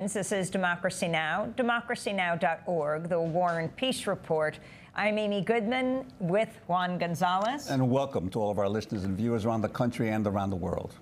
Philippines. This is Democracy Now!, democracynow.org, the War and Peace Report. I'm Amy Goodman with Juan Gonzalez. And welcome to all of our listeners and viewers around the country and around the world.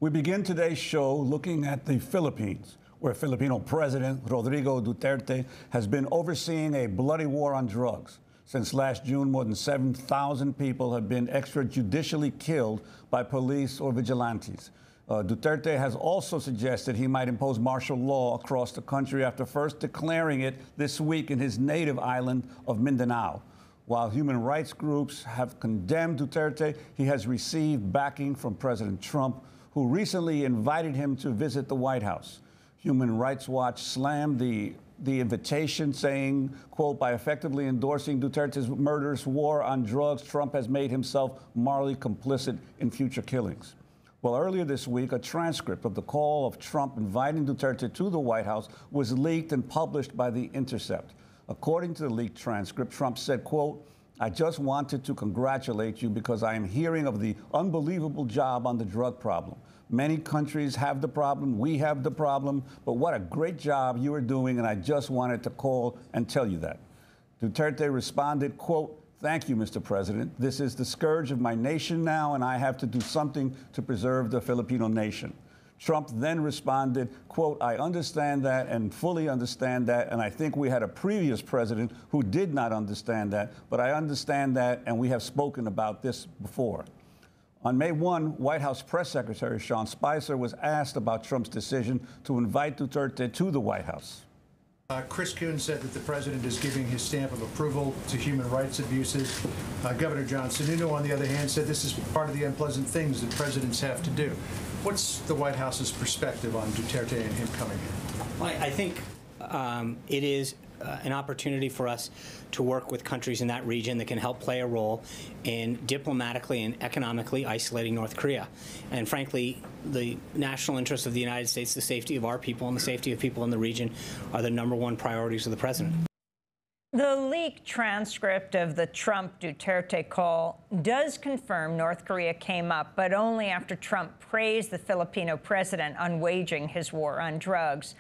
We begin today's show looking at the Philippines, where Filipino President Rodrigo Duterte has been overseeing a bloody war on drugs. Since last June, more than 7,000 people have been extrajudicially killed by police or vigilantes. Duterte has also suggested he might impose martial law across the country after first declaring it this week in his native island of Mindanao. While human rights groups have condemned Duterte, he has received backing from President Trump, who recently invited him to visit the White House. Human Rights Watch slammed the invitation, saying, quote, by effectively endorsing Duterte's murderous war on drugs, Trump has made himself morally complicit in future killings. Well, earlier this week, a transcript of the call of Trump inviting Duterte to the White House was leaked and published by The Intercept. According to the leaked transcript, Trump said, quote, I just wanted to congratulate you because I am hearing of the unbelievable job on the drug problem. Many countries have the problem, we have the problem, but what a great job you are doing, and I just wanted to call and tell you that. Duterte responded, quote, thank you, Mr. President. This is the scourge of my nation now, and I have to do something to preserve the Filipino nation. Trump then responded, quote, I understand that and fully understand that, and I think we had a previous president who did not understand that, but I understand that, and we have spoken about this before. On May 1, White House Press Secretary Sean Spicer was asked about Trump's decision to invite Duterte to the White House. Chris Coons said that the president is giving his stamp of approval to human rights abuses. Governor John Sununu, on the other hand, said this is part of the unpleasant things that presidents have to do. What's the White House's perspective on Duterte and him coming here? Well, I think it is an opportunity for us to work with countries in that region that can help play a role in diplomatically and economically isolating North Korea. And frankly, the national interests of the United States, the safety of our people and the safety of people in the region are the #1 priorities of the president. The leaked transcript of the Trump-Duterte call does confirm North Korea came up, but only after Trump praised the Filipino president on waging his war on drugs.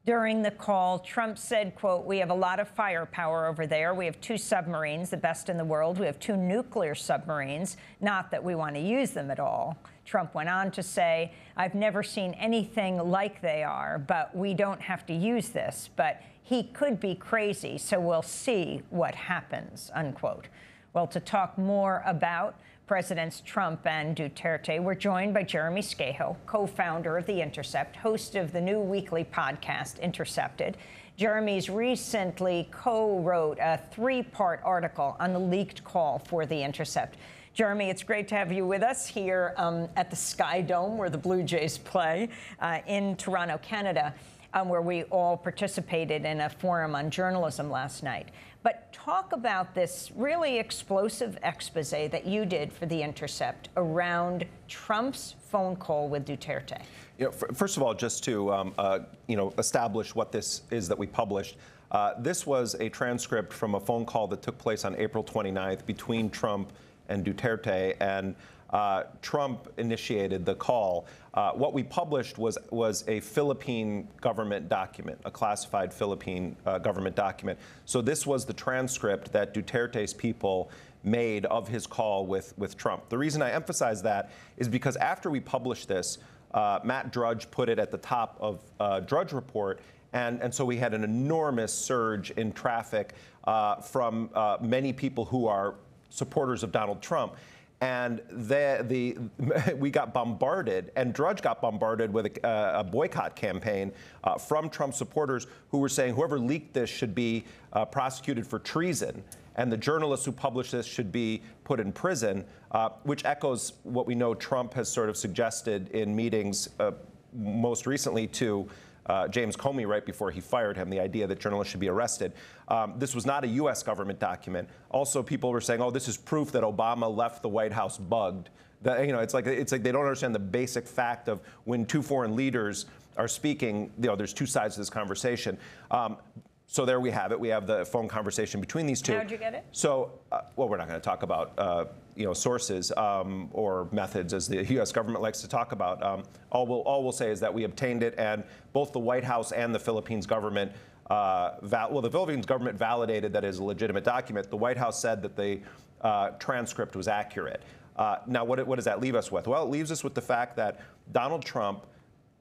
During the call, Trump said, quote, we have a lot of firepower over there. We have 2 submarines, the best in the world. We have 2 nuclear submarines, not that we want to use them at all. Trump went on to say, I've never seen anything like they are, but we don't have to use this. But he could be crazy, so we'll see what happens, unquote. Well, to talk more about Presidents Trump and Duterte, we're joined by Jeremy Scahill, co-founder of The Intercept, host of the new weekly podcast, Intercepted. Jeremy's recently co-wrote a 3-part article on the leaked call for The Intercept. Jeremy, it's great to have you with us here at the Sky Dome, where the Blue Jays play, in Toronto, Canada, where we all participated in a forum on journalism last night. But talk about this really explosive expose that you did for The Intercept around Trump's phone call with Duterte. You know, first of all, just to establish what this is that we published, this was a transcript from a phone call that took place on April 29th between Trump and Duterte, and Trump initiated the call. What we published was a Philippine government document, a classified Philippine government document. So this was the transcript that Duterte's people made of his call with Trump. The reason I emphasize that is because after we published this, Matt Drudge put it at the top of Drudge Report, and so we had an enormous surge in traffic from many people who are supporters of Donald Trump. And we got bombarded, and Drudge got bombarded with a boycott campaign from Trump supporters who were saying whoever leaked this should be prosecuted for treason, and the journalists who published this should be put in prison, which echoes what we know Trump has sort of suggested in meetings most recently to James Comey right before he fired him, the idea that journalists should be arrested. This was not a U.S. government document. Also, people were saying, oh, this is proof that Obama left the White House bugged. That, it's like they don't understand the basic fact of when 2 foreign leaders are speaking, there's 2 sides to this conversation. So there we have it. We have the phone conversation between these two. How'd you get it? So, well, we're not going to talk about sources or methods, as the U.S. government likes to talk about. All we'll say is that we obtained it, and both the White House and the Philippines government, the Philippines government validated that it is a legitimate document. The White House said that the transcript was accurate. Now, what does that leave us with? Well, it leaves us with the fact that Donald Trump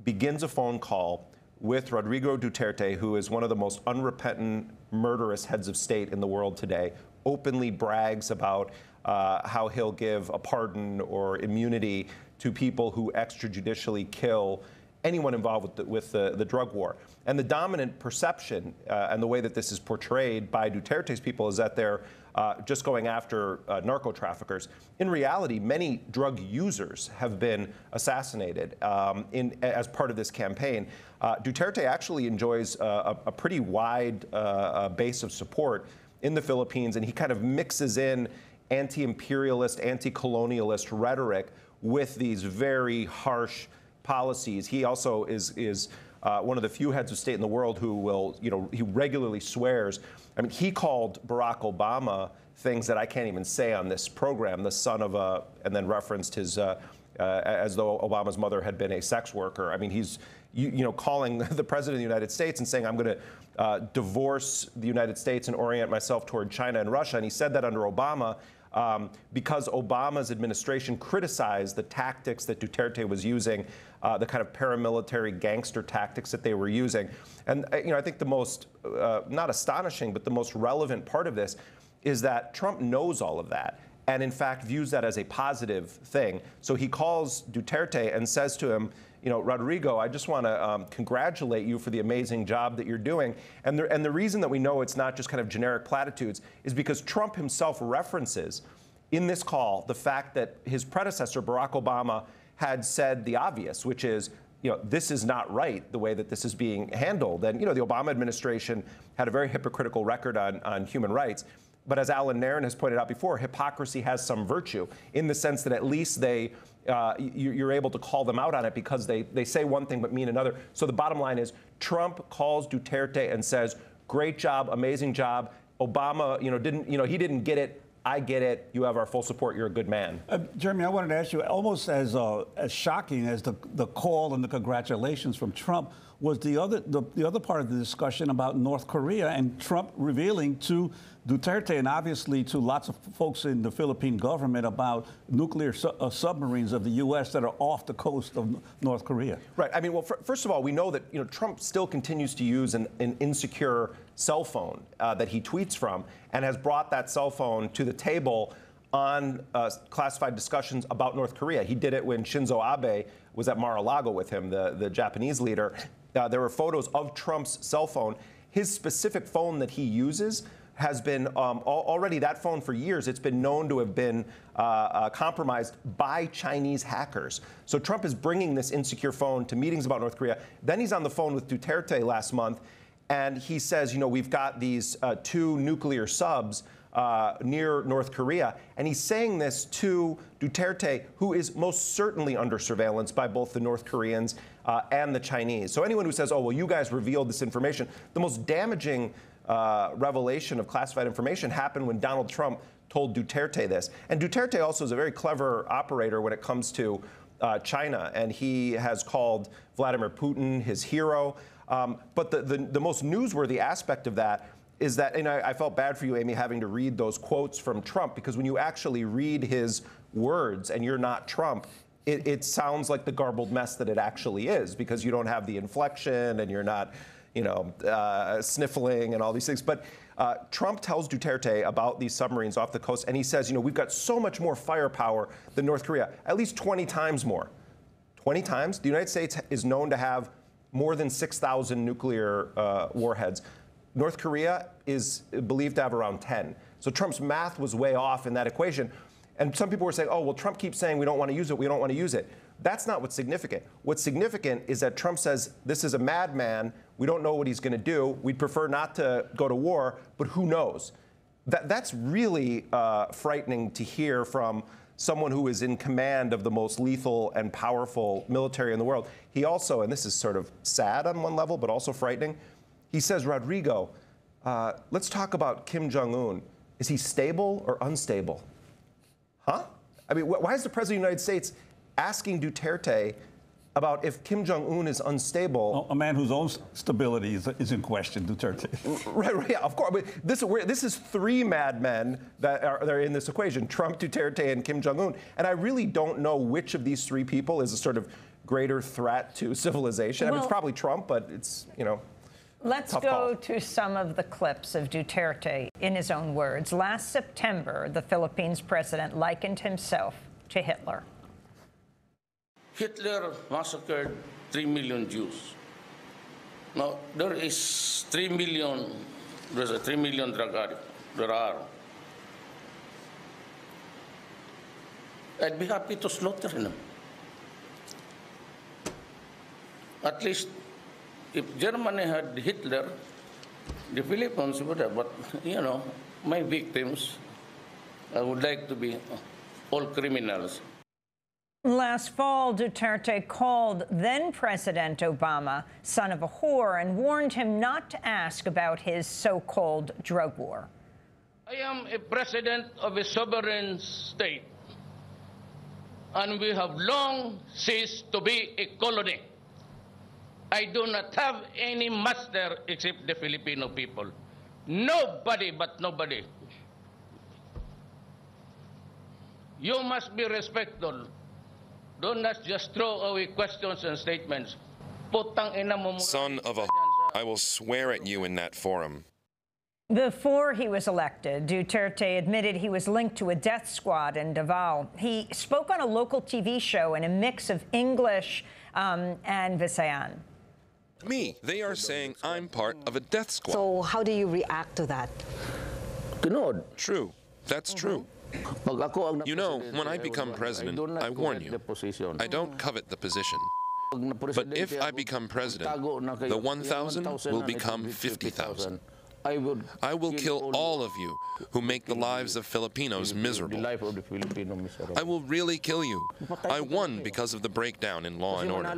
begins a phone call with Rodrigo Duterte, who is one of the most unrepentant, murderous heads of state in the world today, openly brags about how he'll give a pardon or immunity to people who extrajudicially kill anyone involved with the drug war. And the dominant perception and the way that this is portrayed by Duterte's people is that they're just going after narco traffickers. In reality, many drug users have been assassinated as part of this campaign. Duterte actually enjoys a pretty wide base of support in the Philippines, and he kind of mixes in anti-imperialist, anti-colonialist rhetoric with these very harsh policies. He also is one of the few heads of state in the world who will, he regularly swears. I mean, he called Barack Obama things that I can't even say on this program, the son of a, and then referenced his, as though Obama's mother had been a sex worker. I mean, he's, calling the president of the United States and saying, I'm going to divorce the United States and orient myself toward China and Russia. And he said that under Obama. Because Obama's administration criticized the tactics that Duterte was using, the kind of paramilitary gangster tactics that they were using. And I think the most, not astonishing, but the most relevant part of this is that Trump knows all of that and in fact views that as a positive thing. So he calls Duterte and says to him, Rodrigo, I just want to congratulate you for the amazing job that you're doing. And the reason that we know it's not just kind of generic platitudes is because Trump himself references in this call the fact that his predecessor, Barack Obama, had said the obvious, which is, this is not right, the way that this is being handled. And, the Obama administration had a very hypocritical record on human rights. But as Alan Nairn has pointed out before, hypocrisy has some virtue in the sense that at least you're able to call them out on it because they say one thing but mean another. So the bottom line is Trump calls Duterte and says, great job, amazing job. Obama, he didn't get it. I get it. You have our full support. You're a good man. Jeremy, I wanted to ask you, almost as shocking as the call and the congratulations from Trump was the other part of the discussion about North Korea and Trump revealing to Duterte and obviously to lots of folks in the Philippine government about nuclear submarines of the U.S. that are off the coast of North Korea. Right. I mean, well, first of all, we know that Trump still continues to use an insecure cell phone that he tweets from and has brought that cell phone to the table on classified discussions about North Korea. He did it when Shinzo Abe was at Mar-a-Lago with him, the Japanese leader. There were photos of Trump's cell phone. His specific phone that he uses has been already, that phone for years, it's been known to have been compromised by Chinese hackers. So Trump is bringing this insecure phone to meetings about North Korea. Then he's on the phone with Duterte last month, and he says, we've got these 2 nuclear subs near North Korea. And he's saying this to Duterte, who is most certainly under surveillance by both the North Koreans and the Chinese. So anyone who says, oh, well, you guys revealed this information, the most damaging revelation of classified information happened when Donald Trump told Duterte this. And Duterte also is a very clever operator when it comes to China, and he has called Vladimir Putin his hero. But the most newsworthy aspect of that is that, and I felt bad for you, Amy, having to read those quotes from Trump, because when you actually read his words and you're not Trump, it sounds like the garbled mess that it actually is, because you don't have the inflection and you're not sniffling and all these things. But Trump tells Duterte about these submarines off the coast, and he says, we've got so much more firepower than North Korea, at least 20 times more. 20 times? The United States is known to have more than 6,000 nuclear warheads. North Korea is believed to have around 10. So Trump's math was way off in that equation. And some people were saying, oh, well, Trump keeps saying we don't want to use it, we don't want to use it. That's not what's significant. What's significant is that Trump says this is a madman. We don't know what he's going to do. We'd prefer not to go to war, but who knows? That's really frightening to hear from someone who is in command of the most lethal and powerful military in the world. He also, and this is sort of sad on one level, but also frightening, he says, Rodrigo, let's talk about Kim Jong-un. Is he stable or unstable? Huh? I mean, why is the President of the United States asking Duterte about if Kim Jong-un is unstable? A man whose own stability is in question, Duterte. Right, yeah, of course. But this is three madmen that are in this equation: Trump, Duterte, and Kim Jong-un. And I really don't know which of these three people is a sort of greater threat to civilization. I mean, it's probably Trump, but it's, you know. Let's go to some of the clips of Duterte in his own words. Last September, the Philippines president likened himself to Hitler. Hitler massacred 3 million Jews. Now, there's a 3 million drug addicts. There are. I'd be happy to slaughter them. At least, if Germany had Hitler, the Philippines would have. But, you know, my victims, I would like to be all criminals. Last fall, Duterte called then-President Obama son of a whore and warned him not to ask about his so-called drug war. I am a president of a sovereign state, and we have long ceased to be a colony. I do not have any master except the Filipino people. Nobody but nobody. You must be respectful. Do not just throw away questions and statements. Son of a I will swear at you in that forum. Before he was elected, Duterte admitted he was linked to a death squad in Davao. He spoke on a local TV show in a mix of English and Visayan. Me, they are saying I'm part of a death squad. So how do you react to that? True. That's true. You know, when I become president, I warn you, I don't covet the position. But if I become president, the 1,000 will become 50,000. I will kill all of you who make the lives of Filipinos miserable. I will really kill you. I won because of the breakdown in law and order.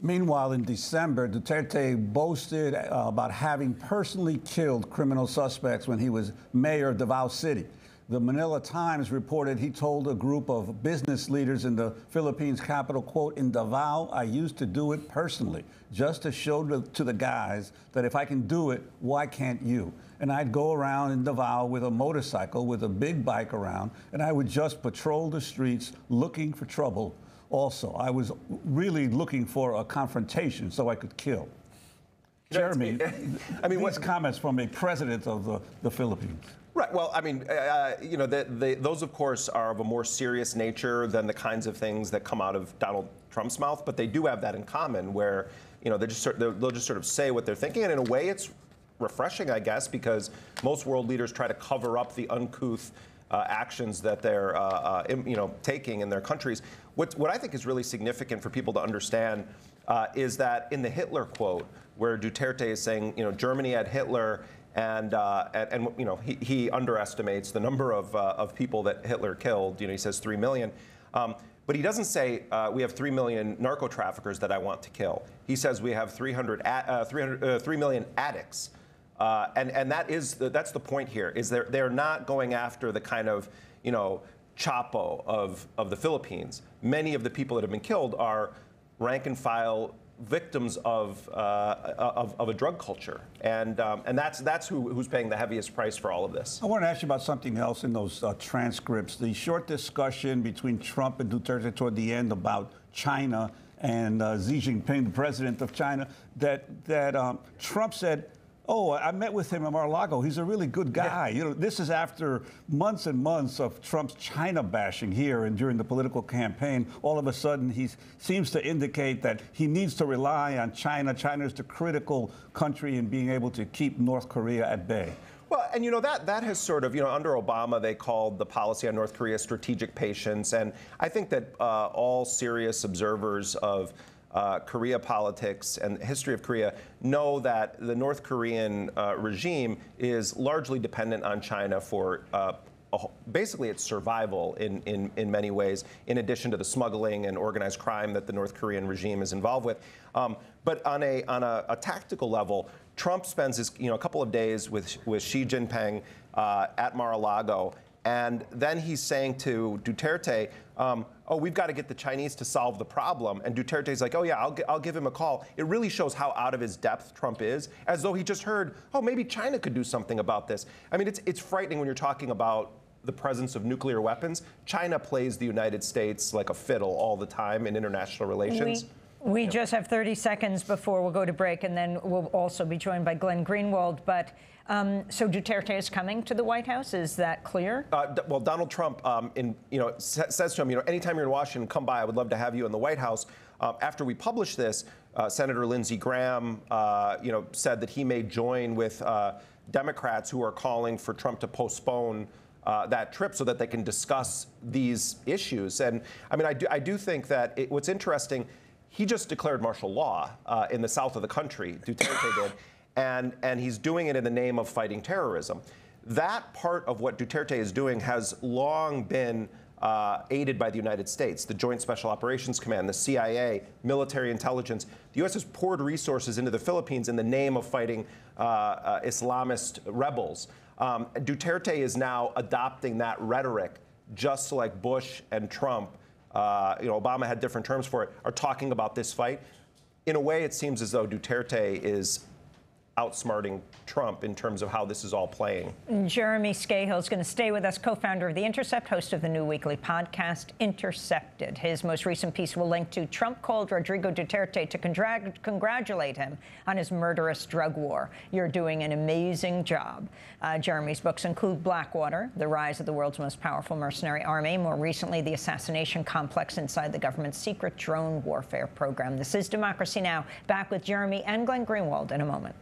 Meanwhile, in December, Duterte boasted about having personally killed criminal suspects when he was mayor of Davao City. The Manila Times reported he told a group of business leaders in the Philippines capital, quote, "In Davao, I used to do it personally, just to show to the guys that if I can do it, why can't you?" And I'd go around in Davao with a motorcycle, with a big bike around, and I would just patrol the streets looking for trouble. Also, I was really looking for a confrontation so I could kill. Jeremy, I mean, these comments from a president of the Philippines. Right. Well, I mean, you know, those, of course, are of a more serious nature than the kinds of things that come out of Donald Trump's mouth. But they do have that in common, where, you know, they'll just sort of say what they're thinking, and in a way, it's refreshing, I guess, because most world leaders try to cover up the uncouth actions that they're, you know, taking in their countries. What I think is really significant for people to understand is that in the Hitler quote, where Duterte is saying, you know, Germany had Hitler, and you know, he underestimates the number of people that Hitler killed. You know, he says 3 million. But he doesn't say we have 3 million narco traffickers that I want to kill. He says we have 3 million addicts. And that's the point here, is they're not going after the kind of, you know, Chapo of the Philippines. Many of the people that have been killed are rank and file victims of a drug culture, and that's who's paying the heaviest price for all of this. I want to ask you about something else in those transcripts. The short discussion between Trump and Duterte toward the end about China and Xi Jinping, the president of China, that Trump said, "Oh, I met with him in Mar-a-Lago. He's a really good guy." You know, this is after months and months of Trump's China bashing here and during the political campaign. All of a sudden, he seems to indicate that he needs to rely on China. China is the critical country in being able to keep North Korea at bay. Well, and you know, that has sort of, you know, under Obama, they called the policy on North Korea strategic patience. And I think that all serious observers of Korea politics and the history of Korea know that the North Korean regime is largely dependent on China for basically its survival in many ways, in addition to the smuggling and organized crime that the North Korean regime is involved with. But on a tactical level, Trump spends a couple of days with Xi Jinping at Mar-a-Lago, and then he's saying to Duterte, oh, we've got to get the Chinese to solve the problem. And Duterte's like, oh, yeah, I'll give him a call. It really shows how out of his depth Trump is, as though he just heard, oh, maybe China could do something about this. I mean, it's frightening when you're talking about the presence of nuclear weapons. China plays the United States like a fiddle all the time in international relations. We just have 30 seconds before we'll go to break, and then we'll also be joined by Glenn Greenwald. But so Duterte is coming to the White House. Is that clear? Well, Donald Trump, says to him, anytime you're in Washington, come by. I would love to have you in the White House. After we published this, Senator Lindsey Graham, said that he may join with Democrats who are calling for Trump to postpone that trip so that they can discuss these issues. And I mean, I do think that what's interesting. He just declared martial law in the south of the country, Duterte did, and he's doing it in the name of fighting terrorism. That part of what Duterte is doing has long been aided by the United States, the Joint Special Operations Command, the CIA, military intelligence. The U.S. has poured resources into the Philippines in the name of fighting Islamist rebels. Duterte is now adopting that rhetoric, just like Bush and Trump. Obama had different terms for it, are talking about this fight. In a way, it seems as though Duterte is outsmarting Trump in terms of how this is all playing. Jeremy Scahill is going to stay with us, co-founder of The Intercept, host of the new weekly podcast, Intercepted. His most recent piece will link to Trump called Rodrigo Duterte to congratulate him on his murderous drug war. You're doing an amazing job. Jeremy's books include Blackwater, The Rise of the World's Most Powerful Mercenary Army, more recently, the assassination complex inside the government's secret drone warfare program. This is Democracy Now! Back with Jeremy and Glenn Greenwald in a moment.